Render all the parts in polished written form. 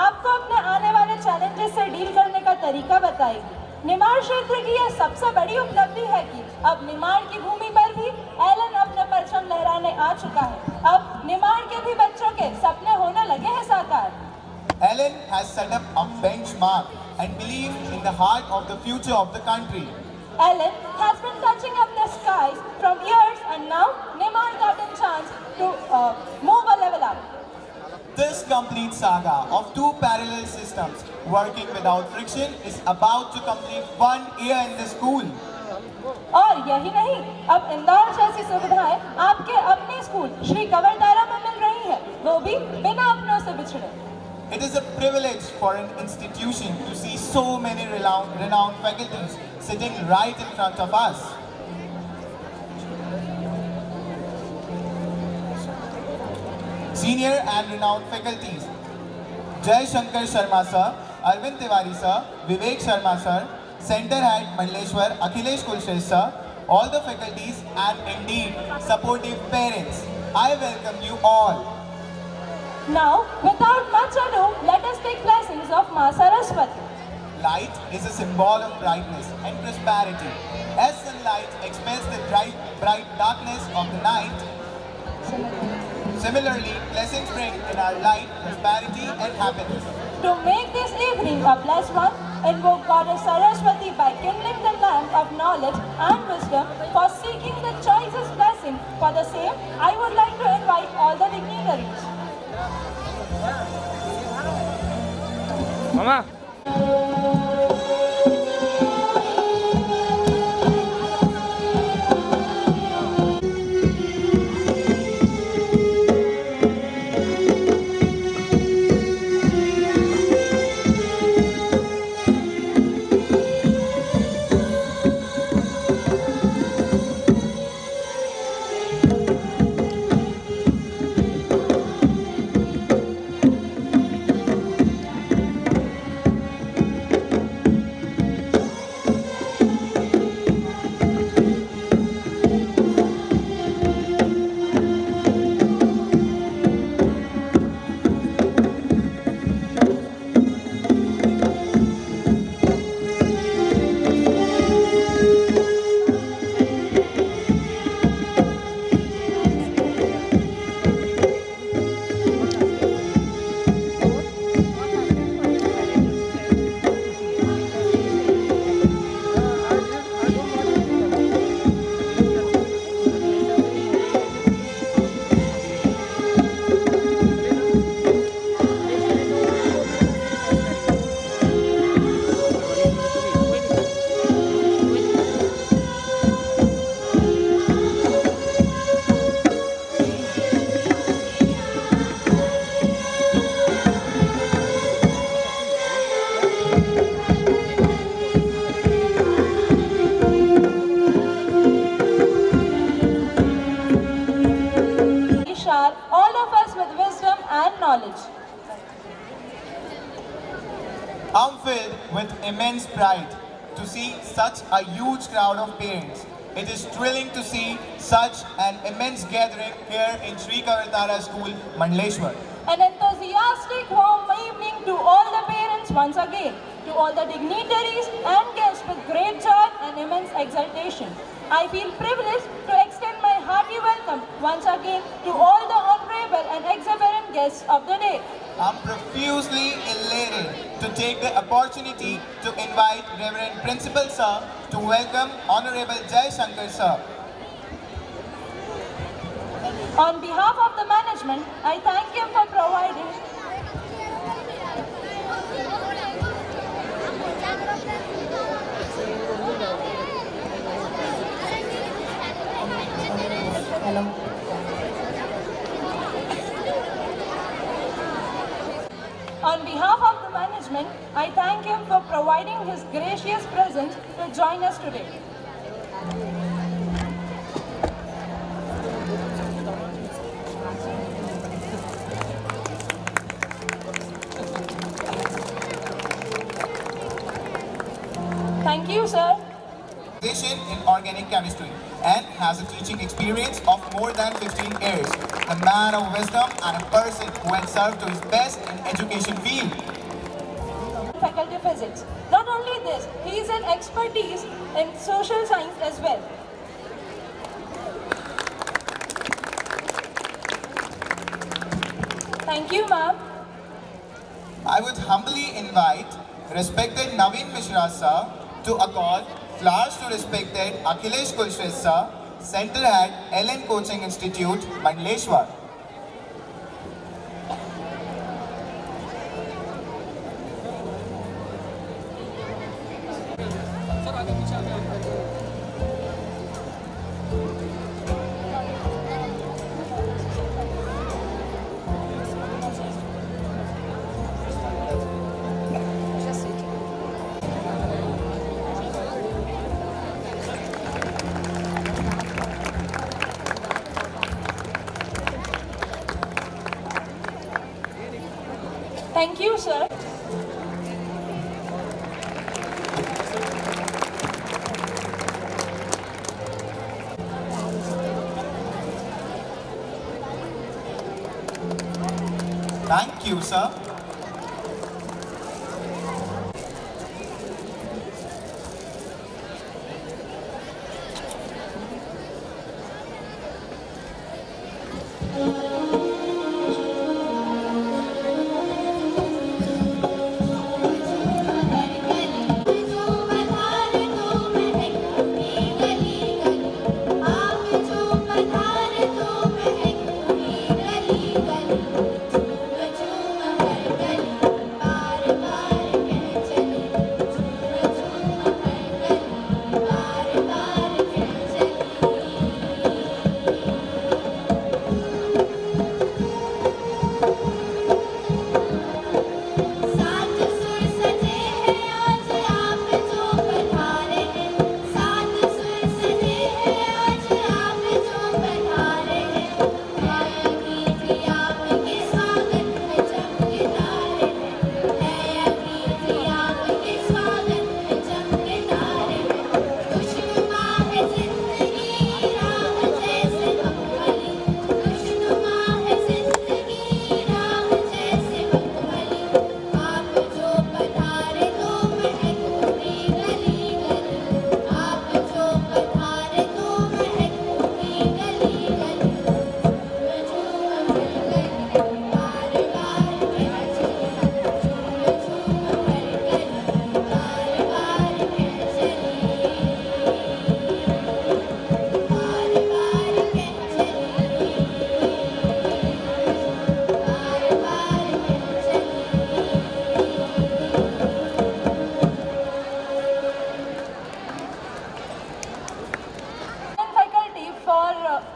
आपको अपने आने वाले चैलेंजेस से डील करने का तरीका बताएगी। निमाड़ क्षेत्र की यह सबसे बड़ी उपलब्धि है कि अब निमाड़ की भूमि पर भी एलन अपने परचम लहराने आ चुका है। अब निमाड़ के भी बच्चों के सपने होने लगे हैं साकार। Ellen has set up a benchmark and believes in the heart of the future of the country. Ellen has been touching up the skies from years, and now Nimar got a chance to move a level up. This complete saga of two parallel systems working without friction is about to complete 1 year in the school. और यही नहीं, अब इंदौर जैसी सुविधाएं आपके अपने school Shri कंवरधारा में मिल रही है, वो भी बिना अपनों से बिछड़े। It is a privilege for an institution to see so many renowned faculties sitting right in front of us. Senior and renowned faculties, Jai Shankar Sharma sir, Arvind Tiwari sir, Vivek Sharma sir, Center Head Mandleshwar, Akhilesh Kulshresth sir, all the faculties and indeed supportive parents, I welcome you all. Now, without much ado, let us take blessings of Ma Saraswati. Light is a symbol of brightness and prosperity. As sunlight expels the bright darkness of the night, similarly, blessings bring in our light prosperity and happiness. To make this evening a blessed one, invoke Goddess Saraswati by kindling the lamp of knowledge and wisdom. For seeking the choicest blessing for the same, I would like to invite all the dignitaries. Mama. All of us with wisdom and knowledge. I'm filled with immense pride to see such a huge crowd of parents. It is thrilling to see such an immense gathering here in Sri Kavartara School, Mandleshwar. An enthusiastic warm evening to all the parents once again, to all the dignitaries and guests with great joy and immense exultation. I feel privileged to extend my hearty welcome once again to all the honorable and exuberant guests of the day. I'm profusely elated to take the opportunity to invite Reverend Principal Sir to welcome Honorable Jai Shankar Sir. On behalf of the management, I thank him for providing On behalf of the management, I thank him for providing his gracious presence to join us today. Thank you, sir. In organic chemistry. and has a teaching experience of more than 15 years. A man of wisdom and a person who has served to his best in education field. Faculty Physics. Not only this, he is an expertise in social science as well. Thank you, ma'am. I would humbly invite respected Naveen Mishra sir to accord flowers to respected Akhilesh Kulshresth sir, Center Head, LN Coaching Institute, Mandleshwar. Thank you, sir. Thank you, sir.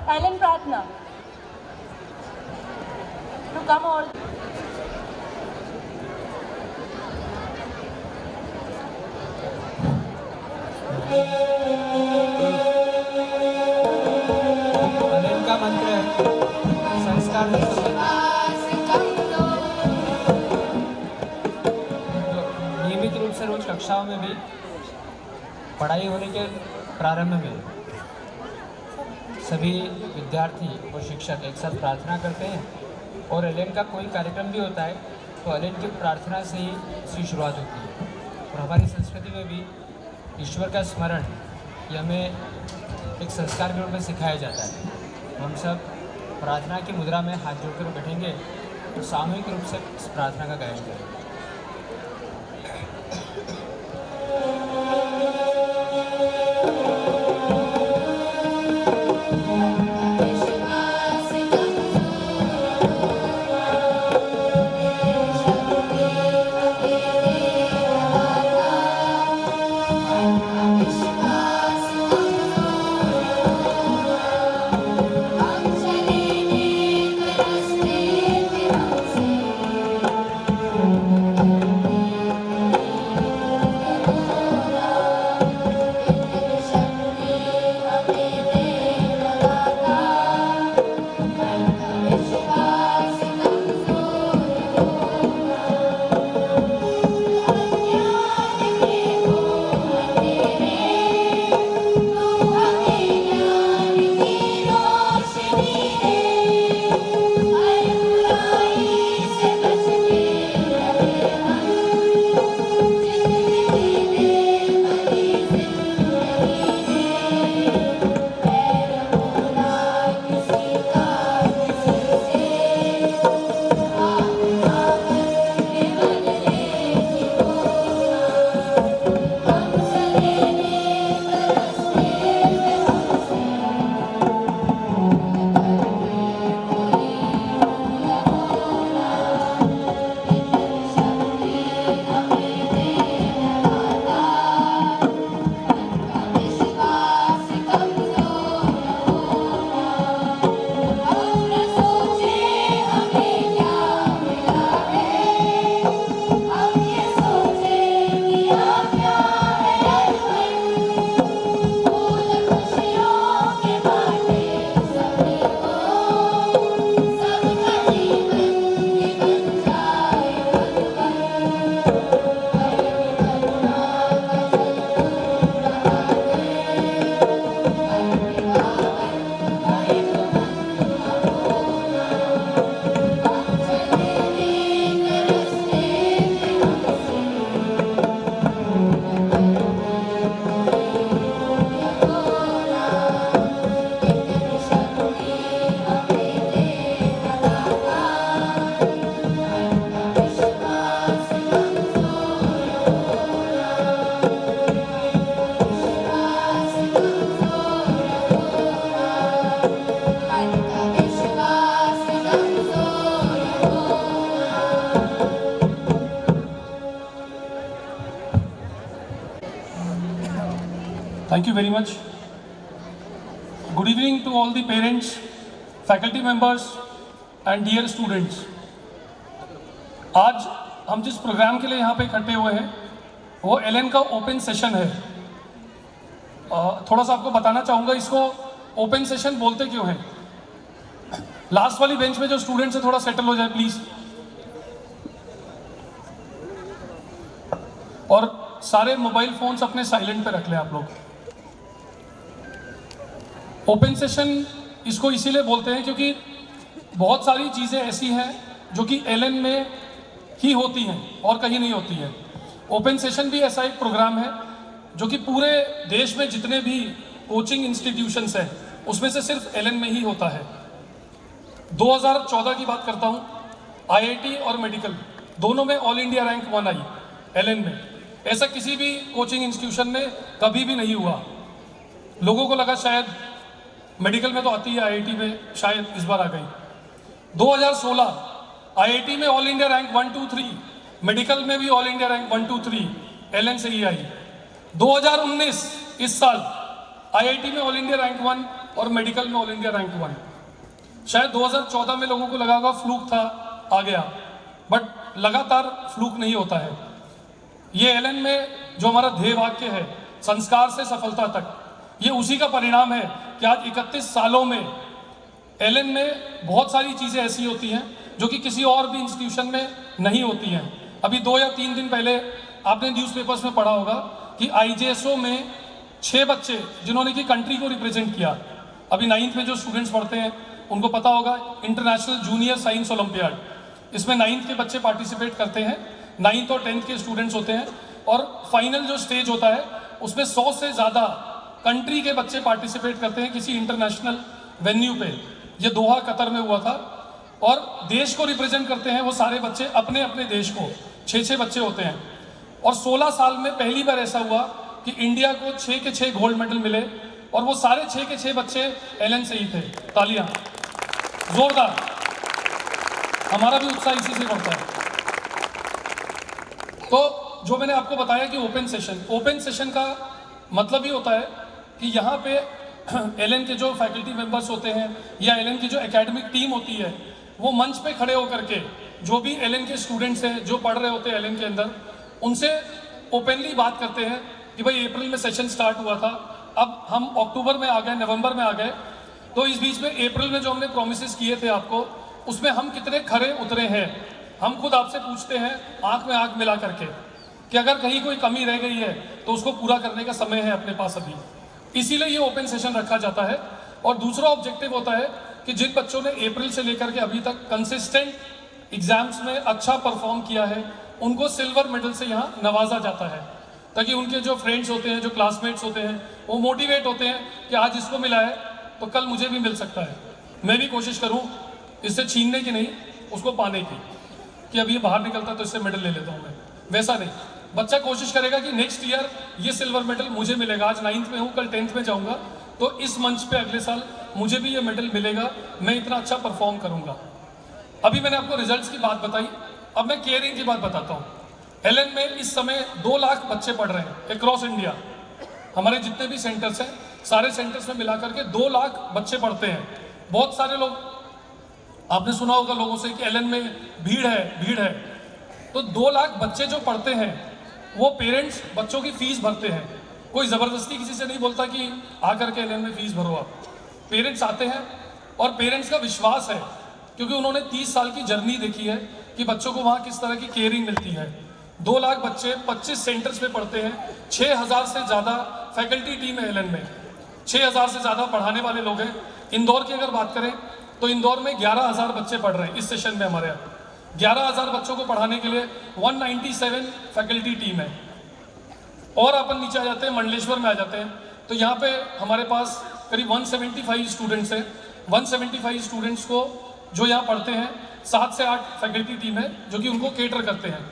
Alan Pratna to come all. अलेन का मंत्र है संस्कार में नियमित रूप से रोज कक्षाओं में भी पढ़ाई होने के प्रारंभ में सभी विद्यार्थी और शिक्षक एक साथ प्रार्थना करते हैं और एलेन का कोई कार्यक्रम भी होता है तो एलेन की प्रार्थना से ही इसकी शुरुआत होती है। और हमारी संस्कृति में भी ईश्वर का स्मरण ये हमें एक संस्कार के रूप में सिखाया जाता है। हम सब प्रार्थना की मुद्रा में हाथ जोड़कर बैठेंगे तो सामूहिक रूप से इस प्रार्थना का गायन करेंगे। Thank you very much. Good evening to all the parents, faculty members and dear students. आज हम जिस प्रोग्राम के लिए यहाँ पे इकट्ठे हुए हैं वो एलएन का ओपन सेशन है। थोड़ा सा आपको बताना चाहूँगा इसको ओपन सेशन बोलते क्यों हैं। लास्ट वाली बेंच में जो स्टूडेंट्स है थोड़ा सेटल हो जाए प्लीज़। और सारे मोबाइल फोन्स अपने साइलेंट पे रख लें आप लोग। ओपन सेशन इसको इसीलिए बोलते हैं क्योंकि बहुत सारी चीज़ें ऐसी हैं जो कि एलएन में ही होती हैं और कहीं नहीं होती हैं। ओपन सेशन भी ऐसा एक प्रोग्राम है जो कि पूरे देश में जितने भी कोचिंग इंस्टीट्यूशंस हैं उसमें से सिर्फ एलएन में ही होता है। 2014 की बात करता हूँ, आईआईटी और मेडिकल दोनों में ऑल इंडिया रैंक 1 आई एलएन में। ऐसा किसी भी कोचिंग इंस्टीट्यूशन में कभी भी नहीं हुआ। लोगों को लगा शायद मेडिकल में तो आती है, आईआईटी में शायद इस बार आ गई। 2016 आईआईटी में ऑल इंडिया रैंक 1, 2, 3, मेडिकल में भी ऑल इंडिया रैंक 1, 2, 3 एलएन से ही आई। 2019 इस साल आईआईटी में ऑल इंडिया रैंक 1 और मेडिकल में ऑल इंडिया रैंक 1। शायद 2014 में लोगों को लगा होगा फ्लूक था, आ गया, बट लगातार फ्लूक नहीं होता है। ये एलएन में जो हमारा ध्येय वाक्य है, संस्कार से सफलता तक, ये उसी का परिणाम है कि आज 31 सालों में एलएन में बहुत सारी चीज़ें ऐसी होती हैं जो कि किसी और भी इंस्टीट्यूशन में नहीं होती हैं। अभी 2 या 3 दिन पहले आपने न्यूज़पेपर्स में पढ़ा होगा कि आईजेएसओ में 6 बच्चे जिन्होंने कि कंट्री को रिप्रेजेंट किया। अभी 9th में जो स्टूडेंट्स पढ़ते हैं उनको पता होगा इंटरनेशनल जूनियर साइंस ओलंपियाड, इसमें 9th के बच्चे पार्टिसिपेट करते हैं। 9th और 10th के स्टूडेंट्स होते हैं और फाइनल जो स्टेज होता है उसमें 100 से ज़्यादा कंट्री के बच्चे पार्टिसिपेट करते हैं किसी इंटरनेशनल वेन्यू पे। ये दोहा कतर में हुआ था और देश को रिप्रेजेंट करते हैं वो सारे बच्चे, अपने अपने देश को। 6 बच्चे होते हैं और 16 साल में पहली बार ऐसा हुआ कि इंडिया को 6 के 6 गोल्ड मेडल मिले और वो सारे 6 के 6 बच्चे एलएन से ही थे। तालियां जोरदार, हमारा भी उत्साह इसी से बढ़ता है। तो जो मैंने आपको बताया कि ओपन सेशन का मतलब ही होता है कि यहाँ पे एलएन के जो फैकल्टी मेंबर्स होते हैं या एलएन की जो एकेडमिक टीम होती है वो मंच पे खड़े होकर के जो भी एलएन के स्टूडेंट्स हैं जो पढ़ रहे होते हैं एलएन के अंदर, उनसे ओपनली बात करते हैं कि भाई अप्रैल में सेशन स्टार्ट हुआ था, अब हम अक्टूबर में आ गए, नवंबर में आ गए, तो इस बीच में अप्रैल में जो हमने प्रोमिसेस किए थे आपको उसमें हम कितने खरे उतरे हैं। हम खुद आपसे पूछते हैं आँख में आँख मिला करके कि अगर कहीं कोई कमी रह गई है तो उसको पूरा करने का समय है अपने पास अभी। इसीलिए ये ओपन सेशन रखा जाता है। और दूसरा ऑब्जेक्टिव होता है कि जिन बच्चों ने अप्रैल से लेकर के अभी तक कंसिस्टेंट एग्जाम्स में अच्छा परफॉर्म किया है उनको सिल्वर मेडल से यहाँ नवाजा जाता है, ताकि उनके जो फ्रेंड्स होते हैं, जो क्लासमेट्स होते हैं, वो मोटिवेट होते हैं कि आज इसको मिला है तो कल मुझे भी मिल सकता है। मैं भी कोशिश करूँ इससे छीनने की नहीं, उसको पाने की, कि अभी ये बाहर निकलता तो इससे मेडल ले लेता हूँ मैं। वैसा नहीं, बच्चा कोशिश करेगा कि नेक्स्ट ईयर ये सिल्वर मेडल मुझे मिलेगा। आज 9th में हूँ, कल 10th में जाऊँगा तो इस मंच पे अगले साल मुझे भी ये मेडल मिलेगा, मैं इतना अच्छा परफॉर्म करूँगा। अभी मैंने आपको रिजल्ट्स की बात बताई, अब मैं केयरिंग की बात बताता हूँ। एलएन में इस समय 2 लाख बच्चे पढ़ रहे हैं अक्रॉस इंडिया। हमारे जितने भी सेंटर्स हैं सारे सेंटर्स में मिलाकर के 2 लाख बच्चे पढ़ते हैं। बहुत सारे लोग, आपने सुना होगा लोगों से कि एलएन में भीड़ है। तो 2 लाख बच्चे जो पढ़ते हैं वो पेरेंट्स बच्चों की फीस भरते हैं। कोई ज़बरदस्ती किसी से नहीं बोलता कि आकर के एलएन में फीस भरो आप। पेरेंट्स आते हैं और पेरेंट्स का विश्वास है क्योंकि उन्होंने 30 साल की जर्नी देखी है कि बच्चों को वहाँ किस तरह की केयरिंग मिलती है। 2 लाख बच्चे 25 सेंटर्स में पढ़ते हैं। 6000 से ज़्यादा फैकल्टी टीम है एलएन में, 6000 से ज़्यादा पढ़ाने वाले लोग हैं। इंदौर की अगर बात करें तो इंदौर में 11000 बच्चे पढ़ रहे हैं इस सेशन में। हमारे यहाँ 11000 बच्चों को पढ़ाने के लिए 197 फैकल्टी टीम है। और अपन नीचे आ जाते हैं, मंडलेश्वर में आ जाते हैं, तो यहाँ पे हमारे पास करीब 175 स्टूडेंट्स हैं। 175 स्टूडेंट्स को जो यहाँ पढ़ते हैं 7 से 8 फैकल्टी टीम है जो कि उनको केटर करते हैं।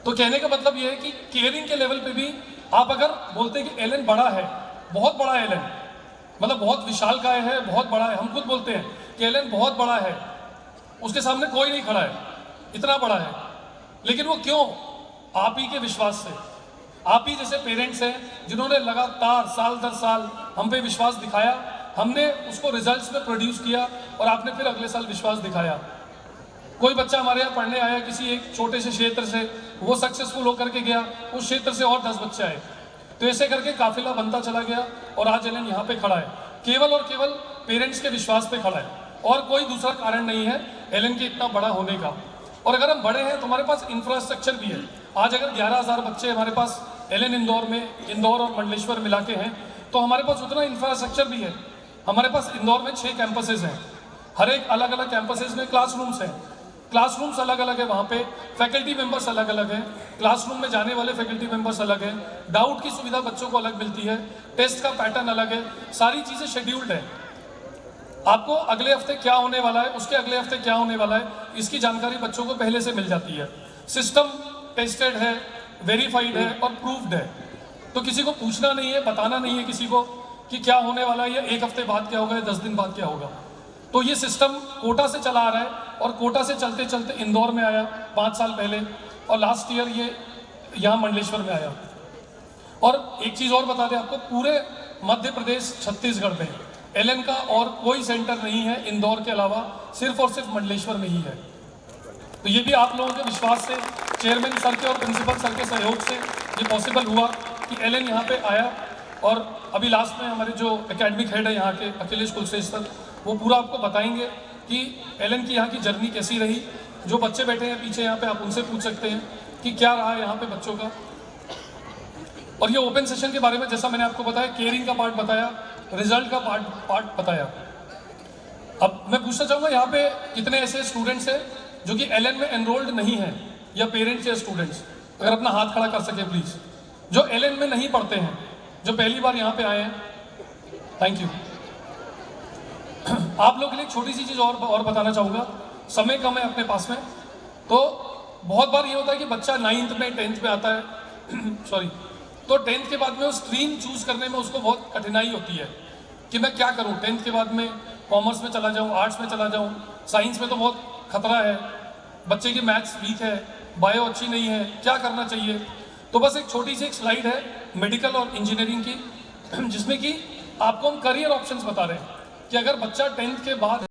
तो कहने का मतलब ये है कि केयरिंग के लेवल पे भी आप अगर बोलते हैं कि एलएन बड़ा है, बहुत बड़ा है एलएन, मतलब बहुत विशालकाय है, बहुत बड़ा है, हम खुद बोलते हैं कि एलएन बहुत बड़ा है, उसके सामने कोई नहीं खड़ा है, इतना बड़ा है। लेकिन वो क्यों? आप ही के विश्वास से, आप ही जैसे पेरेंट्स हैं जिन्होंने लगातार साल दर साल हम पे विश्वास दिखाया, हमने उसको रिजल्ट्स में प्रोड्यूस किया और आपने फिर अगले साल विश्वास दिखाया। कोई बच्चा हमारे यहाँ पढ़ने आया किसी एक छोटे से क्षेत्र से, वो सक्सेसफुल होकर के गया, उस क्षेत्र से और 10 बच्चे आए, तो ऐसे करके काफिला बनता चला गया और आज एलन यहाँ पे खड़ा है, केवल और केवल पेरेंट्स के विश्वास पे खड़ा है और कोई दूसरा कारण नहीं है एलन के इतना बड़ा होने का। और अगर हम बड़े हैं तो हमारे पास इंफ्रास्ट्रक्चर भी है। आज अगर 11,000 बच्चे हमारे पास एलन इंदौर और मंडलेश्वर मिला के हैं तो हमारे पास उतना इंफ्रास्ट्रक्चर भी है। हमारे पास इंदौर में 6 कैंपसेज हैं, हर एक अलग अलग कैंपसेज में क्लासरूम्स हैं, क्लासरूम्स अलग अलग है, वहाँ पे फैकल्टी मेंबर्स अलग अलग हैं, क्लासरूम में जाने वाले फैकल्टी मेंबर्स अलग हैं, डाउट की सुविधा बच्चों को अलग मिलती है, टेस्ट का पैटर्न अलग है, सारी चीज़ें शेड्यूल्ड है। आपको अगले हफ्ते क्या होने वाला है, उसके अगले हफ्ते क्या होने वाला है, इसकी जानकारी बच्चों को पहले से मिल जाती है। सिस्टम टेस्टेड है, वेरीफाइड है और प्रूव्ड है, तो किसी को पूछना नहीं है, बताना नहीं है किसी को कि क्या होने वाला है या एक हफ्ते बाद क्या होगा या 10 दिन बाद क्या होगा। तो ये सिस्टम कोटा से चला आ रहा है और कोटा से चलते चलते इंदौर में आया 5 साल पहले और लास्ट ईयर ये यहाँ मंडलेश्वर में आया। और एक चीज़ और बता दें आपको, पूरे मध्य प्रदेश छत्तीसगढ़ में एलन का और कोई सेंटर नहीं है इंदौर के अलावा, सिर्फ और सिर्फ मंडलेश्वर में ही है। तो ये भी आप लोगों के विश्वास से, चेयरमैन सर के और प्रिंसिपल सर के सहयोग से ये पॉसिबल हुआ कि एलन यहाँ पे आया। और अभी लास्ट में हमारे जो एकेडमिक हेड है यहाँ के अखिलेश कुलश्रेष्ठ सर, वो पूरा आपको बताएंगे कि एलन की यहाँ की जर्नी कैसी रही। जो बच्चे बैठे हैं पीछे यहाँ पे आप उनसे पूछ सकते हैं कि क्या रहा है यहाँ पे बच्चों का। और ये ओपन सेशन के बारे में जैसा मैंने आपको बताया, केयरिंग का पार्ट बताया, रिजल्ट का पार्ट बताया। अब मैं पूछना चाहूँगा यहाँ पे कितने ऐसे स्टूडेंट्स हैं जो कि एलन में एनरोल्ड नहीं है, या पेरेंट्स या स्टूडेंट्स, अगर अपना हाथ खड़ा कर सके प्लीज, जो एलन में नहीं पढ़ते हैं, जो पहली बार यहाँ पे आए हैं। Thank you. आप लोग के लिए एक छोटी सी चीज़ और बताना चाहूँगा, समय कम है अपने पास में, तो बहुत बार ये होता है कि बच्चा 9th में 10th में आता है सॉरी, तो 10th के बाद में वो स्ट्रीम चूज करने में उसको बहुत कठिनाई होती है कि मैं क्या करूँ, 10th के बाद में कॉमर्स में चला जाऊँ, आर्ट्स में चला जाऊँ, साइंस में तो बहुत खतरा है, बच्चे की मैथ्स वीक है, बायो अच्छी नहीं है, क्या करना चाहिए। तो बस एक छोटी सी एक स्लाइड है मेडिकल और इंजीनियरिंग की, जिसमें कि आपको हम करियर ऑप्शंस बता रहे हैं कि अगर बच्चा 10th के बाद